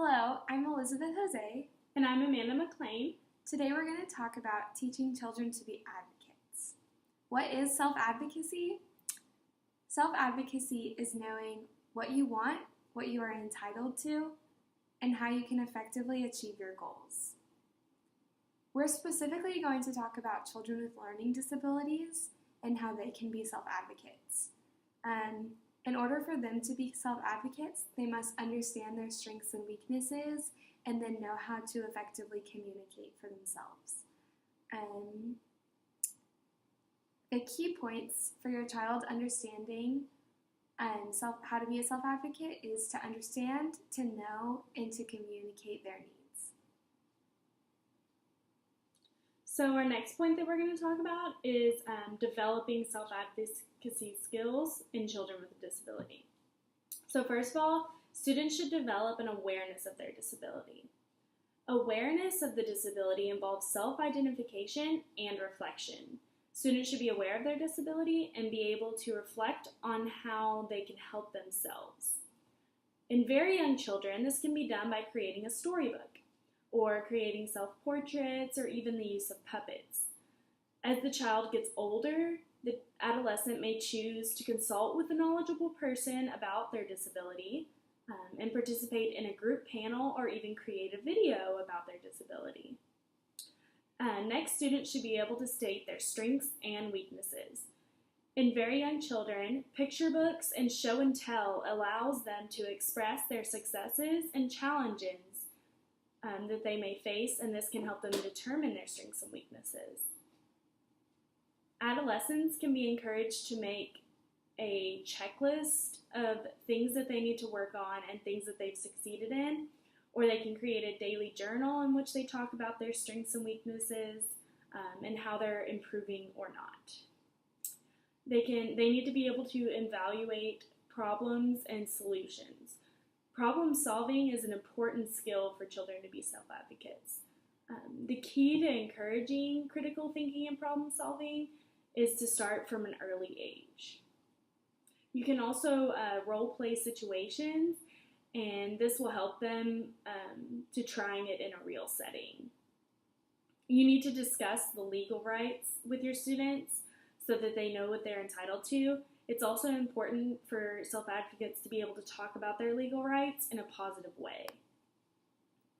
Hello, I'm Elizabeth Jose. And I'm Amanda McLean. Today we're going to talk about teaching children to be advocates. What is self-advocacy? Self-advocacy is knowing what you want, what you are entitled to, and how you can effectively achieve your goals. We're specifically going to talk about children with learning disabilities and how they can be self-advocates. In order for them to be self-advocates, they must understand their strengths and weaknesses and then know how to effectively communicate for themselves. The key points for your child understanding how to be a self-advocate is to understand, to know, and to communicate their needs. So our next point that we're going to talk about is developing self-advocacy skills in children with a disability. So first of all, students should develop an awareness of their disability. Awareness of the disability involves self-identification and reflection. Students should be aware of their disability and be able to reflect on how they can help themselves. In very young children, this can be done by creating a storybook, or creating self-portraits, or even the use of puppets. As the child gets older, the adolescent may choose to consult with a knowledgeable person about their disability and participate in a group panel or even create a video about their disability. Next, students should be able to state their strengths and weaknesses. In very young children, picture books and show and tell allows them to express their successes and challenges that they may face, and this can help them determine their strengths and weaknesses. Adolescents can be encouraged to make a checklist of things that they need to work on and things that they've succeeded in, or they can create a daily journal in which they talk about their strengths and weaknesses and how they're improving or not. They need to be able to evaluate problems and solutions. Problem solving is an important skill for children to be self-advocates. The key to encouraging critical thinking and problem solving is to start from an early age. You can also role play situations, and this will help them to trying it in a real setting. You need to discuss the legal rights with your students so that they know what they're entitled to. It's also important for self-advocates to be able to talk about their legal rights in a positive way.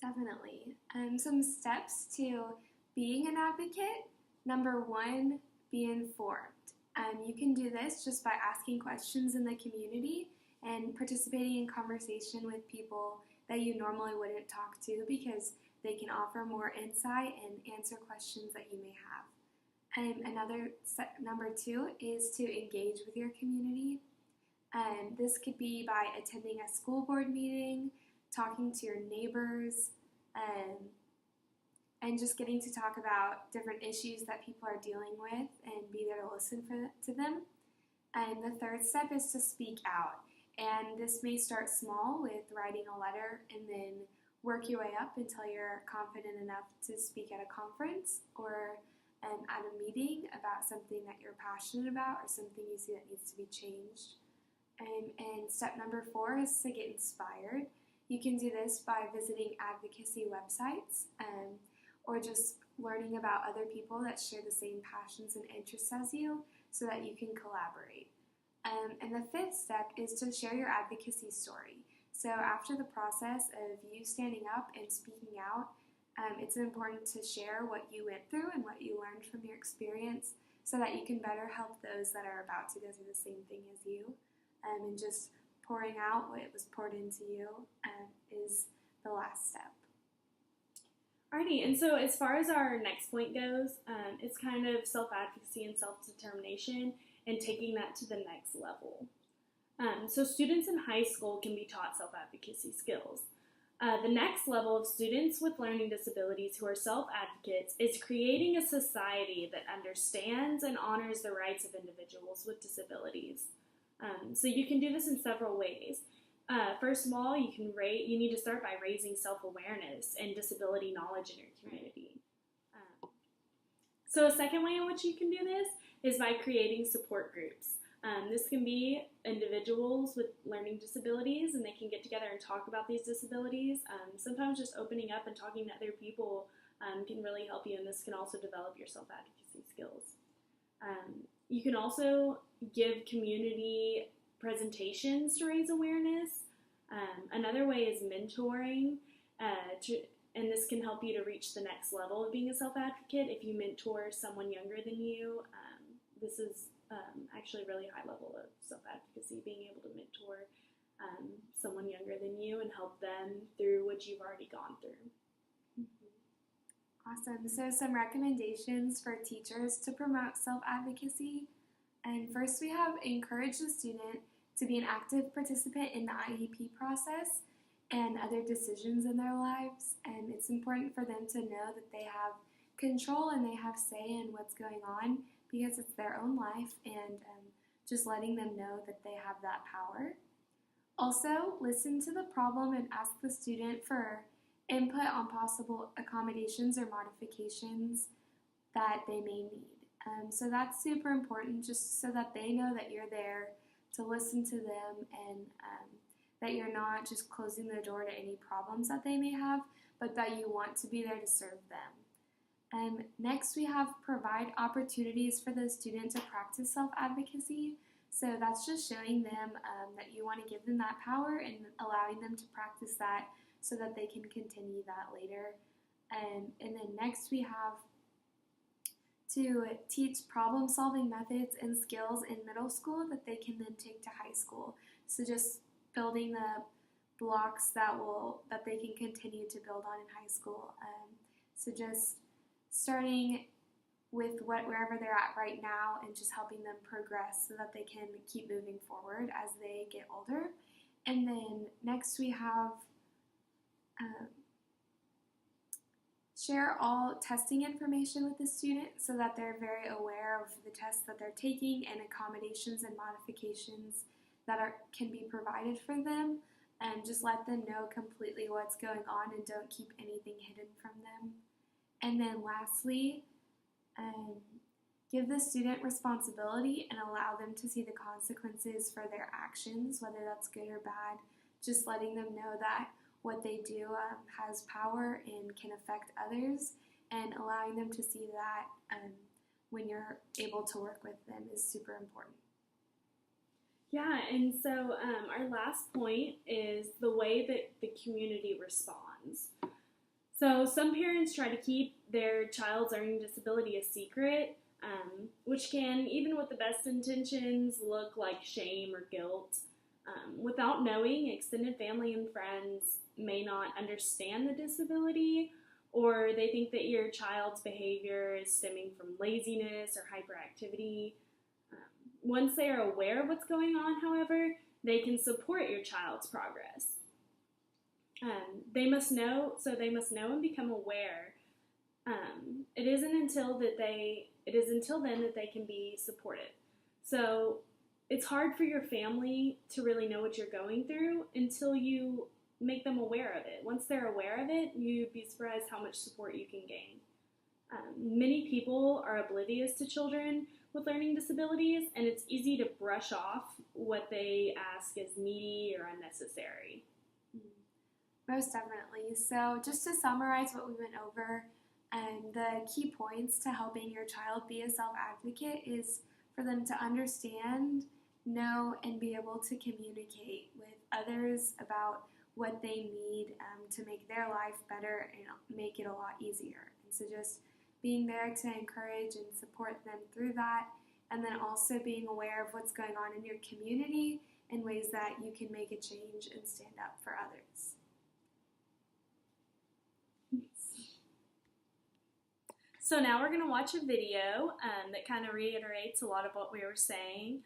Definitely. Some steps to being an advocate. Number one, be informed. You can do this just by asking questions in the community and participating in conversation with people that you normally wouldn't talk to because they can offer more insight and answer questions that you may have. Number two is to engage with your community. This could be by attending a school board meeting, talking to your neighbors, and just getting to talk about different issues that people are dealing with and be there to listen to them. And the third step is to speak out. And this may start small with writing a letter and then work your way up until you're confident enough to speak at a conference or at a meeting about something that you're passionate about or something you see that needs to be changed. And step number 4 is to get inspired. You can do this by visiting advocacy websites or just learning about other people that share the same passions and interests as you so that you can collaborate. And the 5th step is to share your advocacy story. So after the process of you standing up and speaking out, it's important to share what you went through and what you learned from your experience so that you can better help those that are about to go through the same thing as you. And just pouring out what was poured into you is the last step. Alrighty, and so as far as our next point goes, it's kind of self-advocacy and self-determination and taking that to the next level. So students in high school can be taught self-advocacy skills. The next level of students with learning disabilities who are self-advocates is creating a society that understands and honors the rights of individuals with disabilities. So you can do this in several ways. First of all, you need to start by raising self-awareness and disability knowledge in your community. So a second way in which you can do this is by creating support groups. This can be individuals with learning disabilities, and they can get together and talk about these disabilities. Sometimes just opening up and talking to other people can really help you, and this can also develop your self-advocacy skills. You can also give community presentations to raise awareness. Another way is mentoring, and this can help you to reach the next level of being a self-advocate. If you mentor someone younger than you, this is actually a really high level of self-advocacy, being able to mentor someone younger than you and help them through what you've already gone through. Awesome. So some recommendations for teachers to promote self-advocacy. And first we have encourage the student to be an active participant in the IEP process and other decisions in their lives. And it's important for them to know that they have control and they have say in what's going on because it's their own life, and just letting them know that they have that power. Also, listen to the problem and ask the student for input on possible accommodations or modifications that they may need. So that's super important, just so that they know that you're there to listen to them, and that you're not just closing the door to any problems that they may have, but that you want to be there to serve them. Next, we have provide opportunities for the student to practice self-advocacy. So that's just showing them that you want to give them that power and allowing them to practice that so that they can continue that later. And then next we have to teach problem-solving methods and skills in middle school that they can then take to high school. So just building the blocks that they can continue to build on in high school. So just starting with wherever they're at right now and just helping them progress so that they can keep moving forward as they get older. And then next we have share all testing information with the student so that they're very aware of the tests that they're taking and accommodations and modifications that can be provided for them, and just let them know completely what's going on and don't keep anything hidden from them. And then lastly, give the student responsibility and allow them to see the consequences for their actions, whether that's good or bad. Just letting them know that what they do has power and can affect others, and allowing them to see that when you're able to work with them is super important. Yeah, and so our last point is the way that the community responds. So some parents try to keep their child's learning disability a secret, which can, even with the best intentions, look like shame or guilt. Without knowing, extended family and friends may not understand the disability, or they think that your child's behavior is stemming from laziness or hyperactivity. Once they are aware of what's going on, however, they can support your child's progress. They must know and become aware. It isn't until then that they can be supported. So it's hard for your family to really know what you're going through until you make them aware of it. Once they're aware of it, you'd be surprised how much support you can gain. Many people are oblivious to children with learning disabilities, and it's easy to brush off what they ask as needy or unnecessary. Most definitely. So just to summarize what we went over, the key points to helping your child be a self-advocate is for them to understand, know, and be able to communicate with others about what they need to make their life better and make it a lot easier. And so just being there to encourage and support them through that, and then also being aware of what's going on in your community and ways that you can make a change and stand up for others. So now we're going to watch a video that kind of reiterates a lot of what we were saying.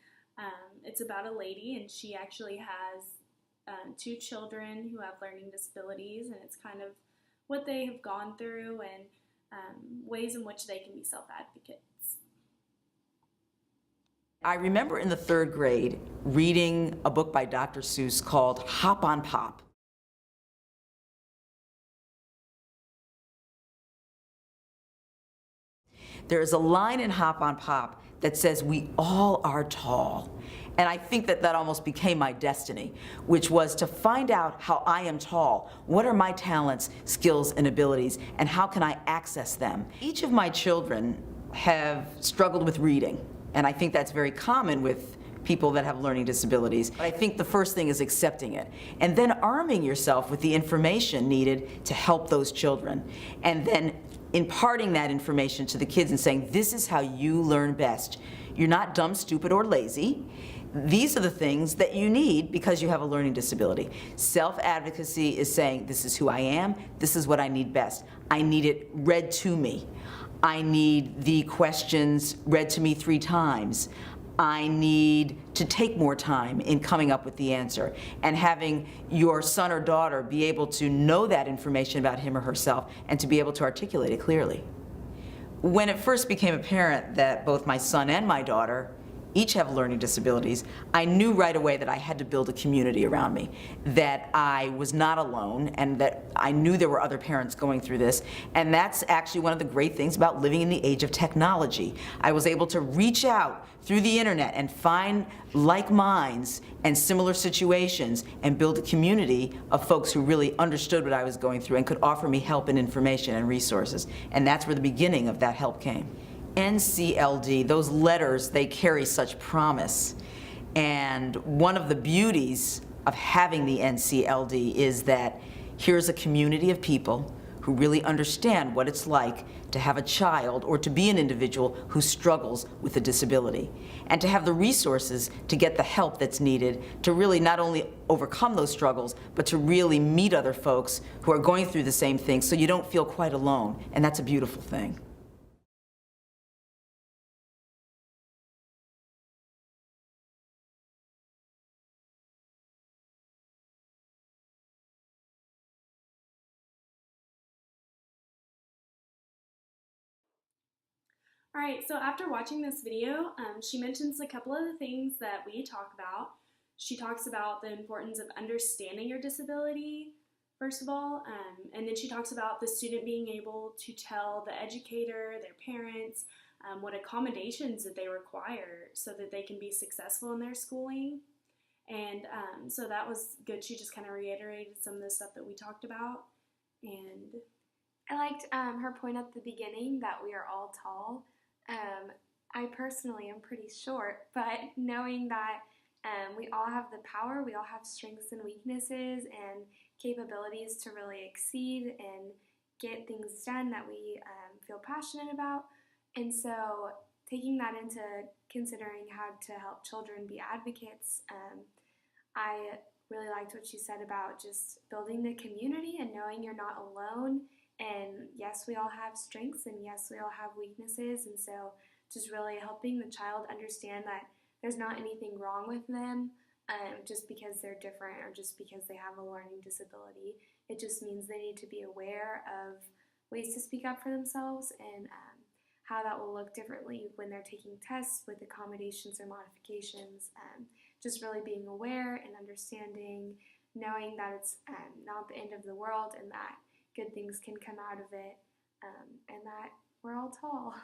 It's about a lady, and she actually has 2 children who have learning disabilities, and it's kind of what they have gone through and ways in which they can be self-advocates. I remember in the 3rd grade reading a book by Dr. Seuss called Hop on Pop. There is a line in Hop on Pop that says, "We all are tall." And I think that that almost became my destiny, which was to find out how I am tall. What are my talents, skills, and abilities, and how can I access them? Each of my children have struggled with reading, and I think that's very common with people that have learning disabilities. But I think the first thing is accepting it, and then arming yourself with the information needed to help those children, and then imparting that information to the kids and saying, this is how you learn best. You're not dumb, stupid, or lazy. These are the things that you need because you have a learning disability. Self-advocacy is saying, this is who I am, this is what I need best. I need it read to me. I need the questions read to me 3 times. I need to take more time in coming up with the answer. And having your son or daughter be able to know that information about him or herself and to be able to articulate it clearly. When it first became apparent that both my son and my daughter each have learning disabilities, I knew right away that I had to build a community around me, that I was not alone, and that I knew there were other parents going through this. And that's actually one of the great things about living in the age of technology. I was able to reach out through the internet and find like minds and similar situations and build a community of folks who really understood what I was going through and could offer me help and information and resources. And that's where the beginning of that help came. NCLD, those letters, they carry such promise. And one of the beauties of having the NCLD is that here's a community of people who really understand what it's like to have a child or to be an individual who struggles with a disability, and to have the resources to get the help that's needed to really not only overcome those struggles, but to really meet other folks who are going through the same thing so you don't feel quite alone. And that's a beautiful thing. All right, so after watching this video, she mentions a couple of the things that we talk about. She talks about the importance of understanding your disability, first of all, and then she talks about the student being able to tell the educator, their parents, what accommodations that they require so that they can be successful in their schooling. And so that was good. She just kind of reiterated some of the stuff that we talked about. And I liked her point at the beginning that we are all tall. I personally am pretty short, but knowing that we all have the power, we all have strengths and weaknesses and capabilities to really exceed and get things done that we feel passionate about. And so taking that into considering how to help children be advocates, I really liked what she said about just building the community and knowing you're not alone. And yes, we all have strengths, and yes, we all have weaknesses, and so just really helping the child understand that there's not anything wrong with them just because they're different or just because they have a learning disability. It just means they need to be aware of ways to speak up for themselves and how that will look differently when they're taking tests with accommodations or modifications. Just really being aware and understanding, knowing that it's not the end of the world and that good things can come out of it, and that we're all tall.